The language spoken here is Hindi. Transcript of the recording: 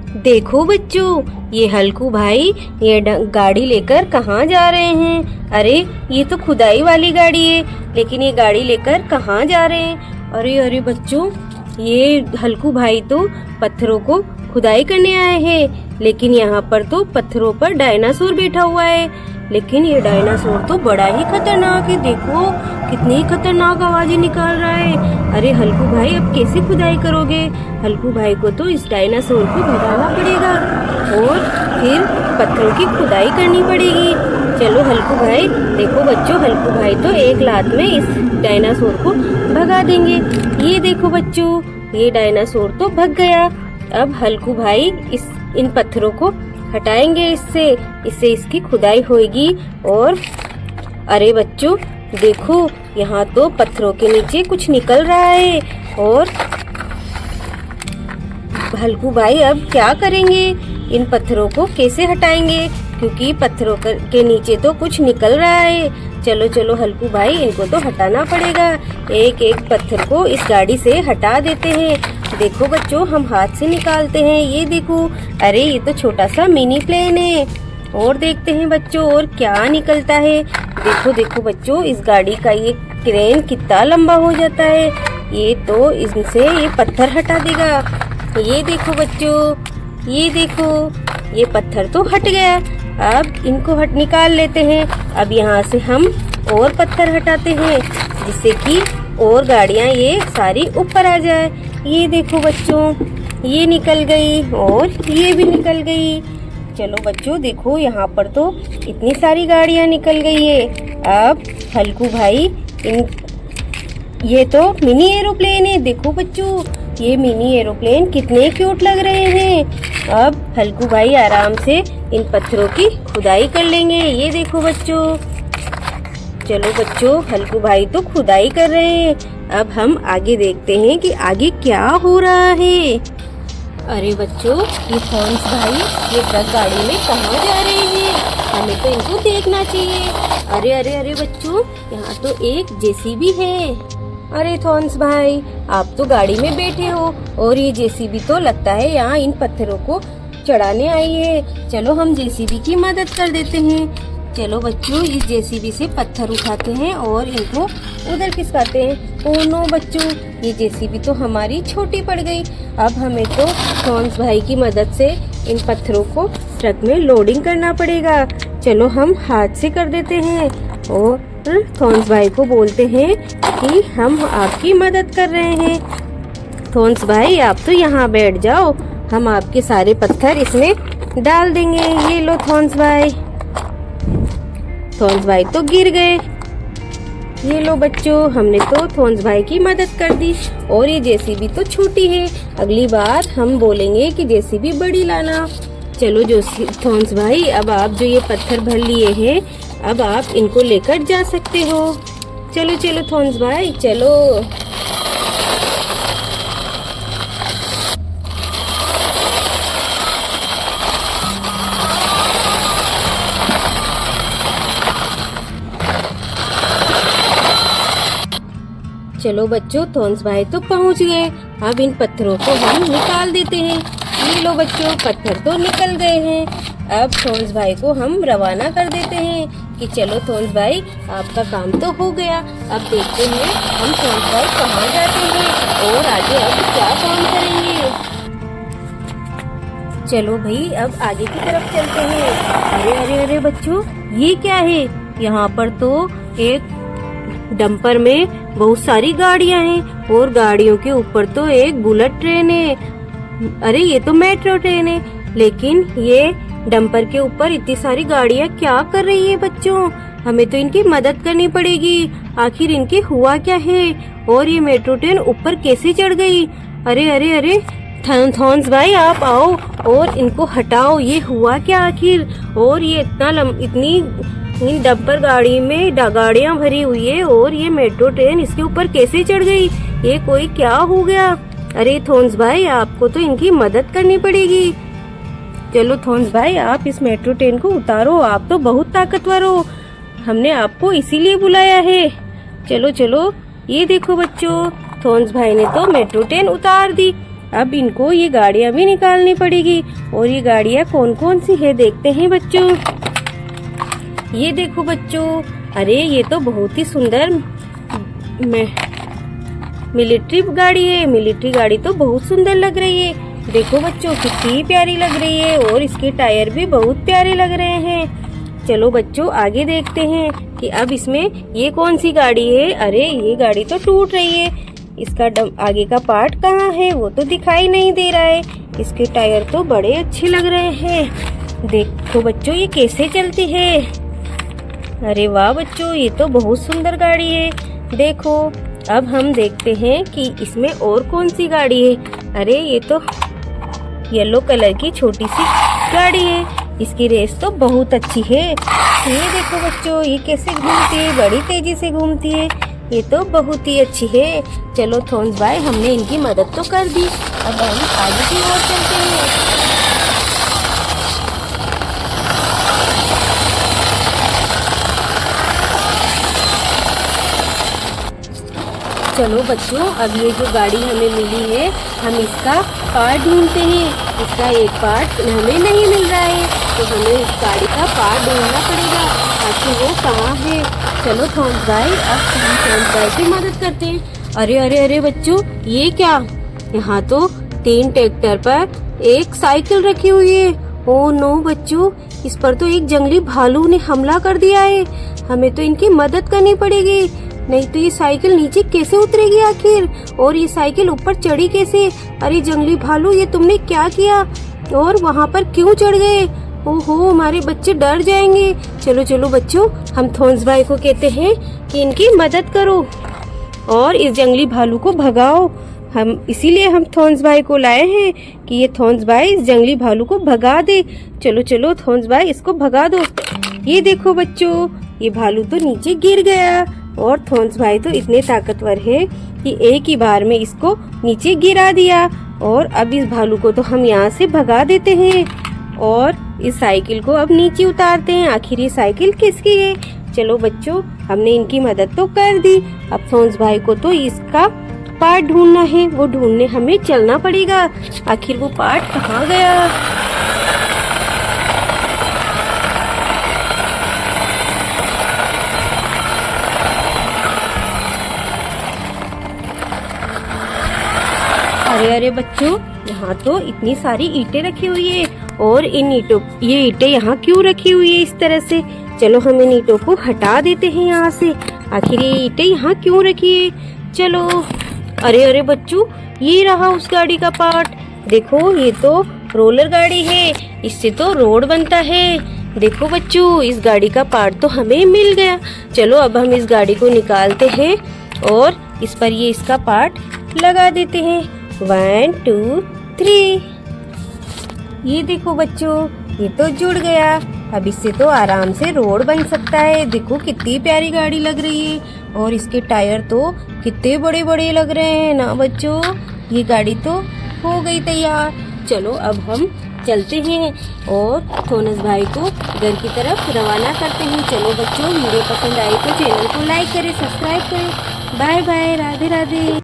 देखो बच्चों, ये हल्कू भाई ये गाड़ी लेकर कहाँ जा रहे हैं। अरे ये तो खुदाई वाली गाड़ी है, लेकिन ये गाड़ी लेकर कहाँ जा रहे हैं। अरे अरे बच्चों, ये हल्कू भाई तो पत्थरों को खुदाई करने आए हैं, लेकिन यहाँ पर तो पत्थरों पर डायनासोर बैठा हुआ है। लेकिन ये डायनासोर तो बड़ा ही खतरनाक है। देखो कितनी खतरनाक आवाजें निकाल रहा है। अरे हल्कू भाई, अब कैसे खुदाई करोगे। हल्कू भाई को तो इस डायनासोर को भगाना पड़ेगा और फिर पत्थरों की खुदाई करनी पड़ेगी। चलो हल्कू भाई, देखो बच्चों, हल्कू भाई तो एक लात में इस डायनासोर को भगा देंगे। ये देखो बच्चों, ये डायनासोर तो भग गया। अब हल्कू भाई इन पत्थरों को हटाएंगे, इससे इसकी खुदाई होगी। और अरे बच्चों देखो, यहाँ तो पत्थरों के नीचे कुछ निकल रहा है। और हल्कू भाई अब क्या करेंगे, इन पत्थरों को कैसे हटाएंगे, क्योंकि पत्थरों के नीचे तो कुछ निकल रहा है। चलो चलो हल्कू भाई, इनको तो हटाना पड़ेगा। एक एक पत्थर को इस गाड़ी से हटा देते हैं। देखो बच्चों, हम हाथ से निकालते हैं। ये देखो, अरे ये तो छोटा सा मिनी प्लेन है। और देखते हैं बच्चों और क्या निकलता है। देखो देखो बच्चों, इस गाड़ी का ये क्रेन कितना लंबा हो जाता है। ये तो इनसे ये पत्थर हटा देगा। ये देखो बच्चों, ये देखो, ये पत्थर तो हट गया। अब इनको निकाल लेते हैं। अब यहाँ से हम और पत्थर हटाते हैं, जिससे कि और गाड़ियाँ ये सारी ऊपर आ जाए। ये देखो बच्चों, ये निकल गई और ये भी निकल गई। चलो बच्चों देखो, यहाँ पर तो इतनी सारी गाड़ियाँ निकल गई है। अब हल्कू भाई ये तो मिनी एरोप्लेन है। देखो बच्चों, ये मिनी एरोप्लेन कितने क्यूट लग रहे हैं। अब हल्कू भाई आराम से इन पत्थरों की खुदाई कर लेंगे। ये देखो बच्चों, चलो बच्चों, हल्कू भाई तो खुदाई कर रहे हैं। अब हम आगे देखते हैं कि आगे क्या हो रहा है। अरे बच्चों, ये थॉन्स भाई ये ट्रक गाड़ी में कहाँ जा रहे हैं, हमें तो इनको देखना चाहिए। अरे अरे अरे बच्चों, यहाँ तो एक जेसीबी है। अरे थॉन्स भाई, आप तो गाड़ी में बैठे हो और ये जेसीबी तो लगता है यहाँ इन पत्थरों को चढ़ाने आई है। चलो हम जेसीबी की मदद कर देते हैं। चलो बच्चों, इस जेसीबी से पत्थर उठाते हैं और इनको उधर खिसकाते हैं। ओह नो बच्चों, ये जेसीबी तो हमारी छोटी पड़ गई। अब हमें तो थॉन्स भाई की मदद से इन पत्थरों को ट्रक में लोडिंग करना पड़ेगा। चलो हम हाथ से कर देते हैं और थॉन्स भाई को बोलते हैं कि हम आपकी मदद कर रहे हैं। थॉन्स भाई, आप तो यहाँ बैठ जाओ, हम आपके सारे पत्थर इसमें डाल देंगे। ये लो थॉन्स भाई। थॉन्स भाई तो गिर गए। ये लो बच्चों, हमने तो थॉन्स भाई की मदद कर दी। और ये जेसीबी तो छोटी है, अगली बार हम बोलेंगे कि जेसीबी बड़ी लाना। चलो जो थॉन्स भाई, अब आप जो ये पत्थर भर लिए हैं, अब आप इनको लेकर जा सकते हो। चलो चलो थॉन्स भाई, चलो। चलो बच्चों, थॉन्स भाई तो पहुंच गए। अब इन पत्थरों को हम निकाल देते हैं। ये लो बच्चों, पत्थर तो निकल गए हैं। अब थॉन्स भाई को हम रवाना कर देते हैं कि चलो थॉन्स भाई, आपका काम तो हो गया। अब देखते हैं हम थॉन्स भाई कहाँ जाते हैं और आगे अब क्या काम करेंगे। चलो भाई, अब आगे की तरफ चलते हैं। अरे अरे अरे बच्चों, ये क्या है। यहाँ पर तो एक डंपर में बहुत सारी गाड़ियां हैं और गाड़ियों के ऊपर तो एक बुलेट ट्रेन है। अरे ये तो मेट्रो ट्रेन है, लेकिन ये डंपर के ऊपर इतनी सारी गाड़ियां क्या कर रही है बच्चों। हमें तो इनकी मदद करनी पड़ेगी। आखिर इनके हुआ क्या है और ये मेट्रो ट्रेन ऊपर कैसे चढ़ गई। अरे अरे अरे थॉन्स भाई, आप आओ और इनको हटाओ। ये हुआ क्या आखिर। और ये इतनी इन डंपर गाड़ी में गाड़ियां भरी हुई है और ये मेट्रो ट्रेन इसके ऊपर कैसे चढ़ गई। ये कोई क्या हो गया। अरे थॉन्स भाई, आपको तो इनकी मदद करनी पड़ेगी। चलो थॉन्स भाई, आप इस मेट्रो ट्रेन को उतारो। आप तो बहुत ताकतवर हो, हमने आपको इसीलिए बुलाया है। चलो चलो, ये देखो बच्चों, थॉन्स भाई ने तो मेट्रो ट्रेन उतार दी। अब इनको ये गाड़ियाँ भी निकालनी पड़ेगी। और ये गाड़ियाँ कौन कौन सी है देखते हैं बच्चों। ये देखो बच्चों, अरे ये तो बहुत ही सुंदर मिलिट्री गाड़ी है। मिलिट्री गाड़ी तो बहुत सुंदर लग रही है। देखो बच्चों कितनी प्यारी लग रही है और इसके टायर भी बहुत प्यारे लग रहे हैं। चलो बच्चों आगे देखते हैं कि अब इसमें ये कौन सी गाड़ी है। अरे ये गाड़ी तो टूट रही है। इसका आगे का पार्ट कहाँ है वो तो दिखाई नहीं दे रहा है। इसके टायर तो बड़े अच्छे लग रहे हैं। देखो बच्चों ये कैसे चलती है। अरे वाह बच्चों, ये तो बहुत सुंदर गाड़ी है। देखो अब हम देखते हैं कि इसमें और कौन सी गाड़ी है। अरे ये तो येलो कलर की छोटी सी गाड़ी है। इसकी रेस तो बहुत अच्छी है। ये देखो बच्चों ये कैसे घूमती है, बड़ी तेजी से घूमती है। ये तो बहुत ही अच्छी है। चलो थॉन्स भाई हमने इनकी मदद तो कर दी, अब हम आगे की ओर चलते हैं। चलो बच्चों अब ये जो गाड़ी हमें मिली है हम इसका पार्ट ढूंढते हैं। इसका एक पार्ट हमें नहीं मिल रहा है तो हमें इस गाड़ी का पार्ट ढूंढना पड़ेगा। आखिर वो कहाँ है। चलो थॉन्स भाई अब हम थॉन्स भाई की मदद करते हैं। अरे अरे अरे बच्चों ये क्या, यहाँ तो 3 ट्रैक्टर पर एक साइकिल रखी हुई है। ओह नो बच्चों, इस पर तो एक जंगली भालू ने हमला कर दिया है। हमें तो इनकी मदद करनी पड़ेगी, नहीं तो ये साइकिल नीचे कैसे उतरेगी आखिर, और ये साइकिल ऊपर चढ़ी कैसे। अरे जंगली भालू ये तुमने क्या किया और वहाँ पर क्यों चढ़ गए। ओहो हमारे बच्चे डर जाएंगे। चलो चलो बच्चों हम थॉन्स भाई को कहते हैं कि इनकी मदद करो और इस जंगली भालू को भगाओ। हम इसीलिए हम थॉन्स भाई को लाए हैं कि ये थॉन्स भाई इस जंगली भालू को भगा दे। चलो चलो थॉन्स भाई इसको भगा दो। ये देखो बच्चों ये भालू तो नीचे गिर गया और थॉन्स भाई तो इतने ताकतवर है कि एक ही बार में इसको नीचे गिरा दिया। और अब इस भालू को तो हम यहाँ से भगा देते हैं और इस साइकिल को अब नीचे उतारते हैं। आखिर ये साइकिल किसकी है। चलो बच्चों हमने इनकी मदद तो कर दी, अब थॉन्स भाई को तो इसका पार्ट ढूंढना है, वो ढूंढने हमें चलना पड़ेगा। आखिर वो पार्ट कहाँ गया। अरे अरे बच्चों यहाँ तो इतनी सारी ईंटें रखी हुई है और ये ईंटें यहाँ क्यों रखी हुई है इस तरह से। चलो हम इन ईंटों को हटा देते हैं यहाँ से। आखिर ये ईंटें यहाँ क्यों रखी है। चलो अरे अरे बच्चों ये रहा उस गाड़ी का पार्ट। देखो ये तो रोलर गाड़ी है, इससे तो रोड बनता है। देखो बच्चों इस गाड़ी का पार्ट तो हमें मिल गया। चलो अब हम इस गाड़ी को निकालते हैं और इस पर ये इसका पार्ट लगा देते हैं। 1 2 3। ये देखो बच्चों ये तो जुड़ गया। अब इससे तो आराम से रोड बन सकता है। देखो कितनी प्यारी गाड़ी लग रही है और इसके टायर तो कितने बड़े बड़े लग रहे हैं ना बच्चों। ये गाड़ी तो हो गई तैयार। चलो अब हम चलते हैं और थॉन्स भाई को घर की तरफ रवाना करते हैं। चलो बच्चों वीडियो पसंद आई तो चैनल को लाइक करें, सब्सक्राइब करें। Bye bye, Radhe Radhe.